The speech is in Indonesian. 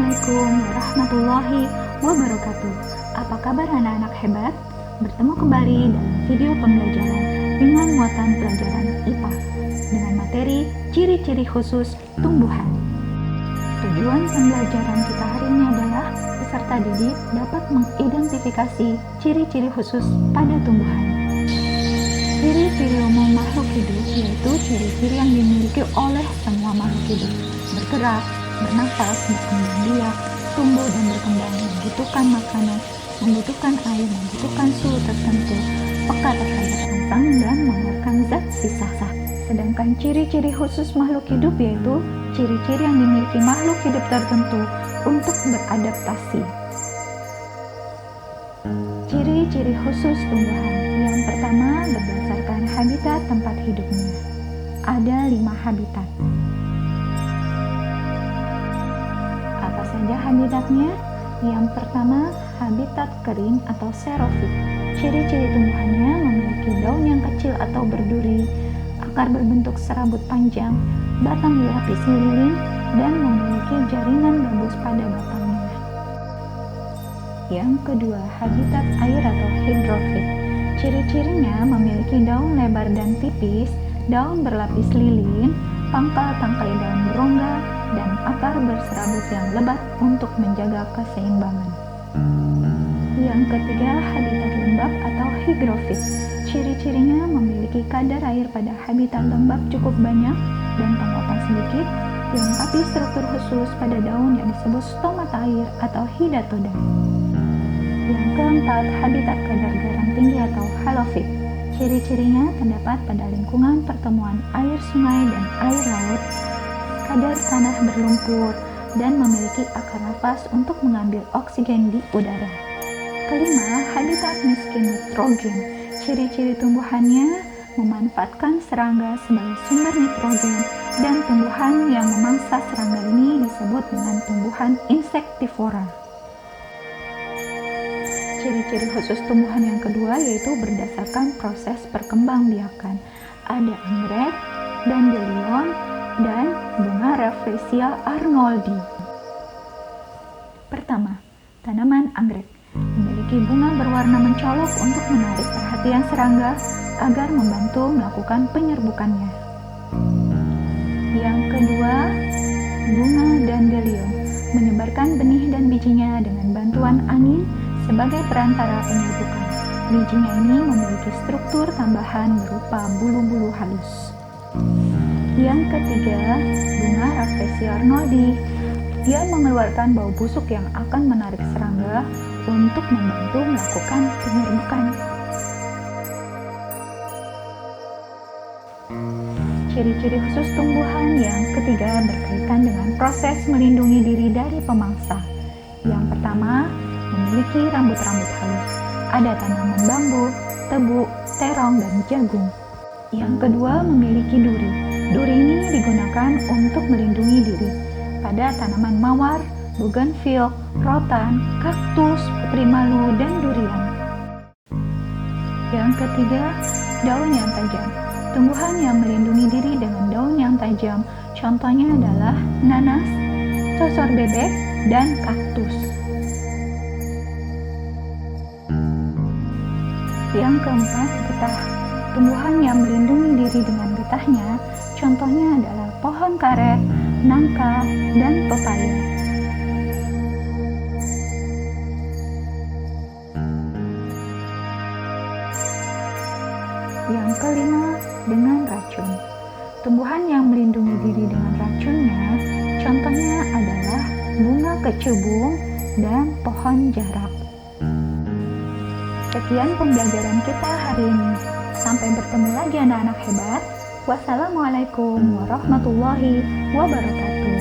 Assalamualaikum warahmatullahi wabarakatuh. Apa kabar anak-anak hebat? Bertemu kembali dalam video pembelajaran dengan muatan pelajaran IPA dengan materi ciri-ciri khusus tumbuhan. Tujuan pembelajaran kita hari ini adalah peserta didik dapat mengidentifikasi ciri-ciri khusus pada tumbuhan. Ciri-ciri umum makhluk hidup yaitu ciri-ciri yang dimiliki oleh semua makhluk hidup: bergerak, bernafas, berkembang biak, tumbuh dan berkembang, membutuhkan makanan, membutuhkan air, membutuhkan suhu tertentu, peka terhadap rangsang, dan mengeluarkan zat sisa. Sedangkan ciri-ciri khusus makhluk hidup yaitu ciri-ciri yang dimiliki makhluk hidup tertentu untuk beradaptasi. Ciri-ciri khusus tumbuhan. Yang pertama, berdasarkan habitat tempat hidupnya. Ada 5 habitat. Apa saja habitatnya? Yang pertama, habitat kering atau xerofit. Ciri-ciri tumbuhannya memiliki daun yang kecil atau berduri, akar berbentuk serabut panjang, batang dilapisi lilin, dan memiliki jaringan gabus pada batangnya. Yang kedua, habitat air atau hidrofit. Ciri-cirinya memiliki daun lebar dan tipis, daun berlapis lilin, pangkal tangkai daun berongga, dan akar berserabut yang lebat untuk menjaga keseimbangan. Yang ketiga, habitat lembab atau hygrofit. Ciri-cirinya memiliki kadar air pada habitat lembab cukup banyak dan tangkapan sedikit, dilengkapi struktur khusus pada daun yang disebut stomata air atau hidatoda. Yang keempat, habitat kadar garam tinggi atau halofit. Ciri-cirinya terdapat pada lingkungan pertemuan air sungai dan air laut, kadar tanah berlumpur, dan memiliki akar nafas untuk mengambil oksigen di udara. Kelima, habitat miskin nitrogen. Ciri-ciri tumbuhannya memanfaatkan serangga sebagai sumber nitrogen, dan tumbuhan yang memangsa serangga ini disebut dengan tumbuhan insektivora. Ciri-ciri khusus tumbuhan yang kedua yaitu berdasarkan proses perkembangbiakan. Ada anggrek, dandelion, dan bunga Rafflesia arnoldii. Pertama, tanaman anggrek memiliki bunga berwarna mencolok untuk menarik perhatian serangga agar membantu melakukan penyerbukannya. Yang kedua, bunga dandelion menyebarkan benih dan bijinya dengan bantuan angin sebagai perantara penyerbukan. Bijinya ini memiliki struktur tambahan berupa bulu-bulu halus. Yang ketiga, bunga Rafflesia arnoldii. Dia mengeluarkan bau busuk yang akan menarik serangga untuk membantu melakukan penyerbukan. Ciri-ciri khusus tumbuhan yang ketiga berkaitan dengan proses melindungi diri dari pemangsa. Yang pertama, memiliki rambut-rambut halus. Ada tanaman bambu, tebu, terong, dan jagung. Yang kedua, memiliki duri. Duri ini digunakan untuk melindungi diri pada tanaman mawar, bougainville, rotan, kaktus, putri malu, dan durian. Yang ketiga, daun yang tajam. Tumbuhan yang melindungi diri dengan daun yang tajam, contohnya adalah nanas, cosor bebek, dan kaktus. Yang keempat, getah. Tumbuhan yang melindungi diri dengan getahnya, contohnya adalah pohon karet, nangka, dan pepaya. Yang kelima, dengan racun. Tumbuhan yang melindungi diri dengan racunnya, contohnya adalah bunga kecubung dan pohon jarak. Sekian pembelajaran kita hari ini. Sampai bertemu lagi anak-anak hebat. Wassalamualaikum warahmatullahi wabarakatuh.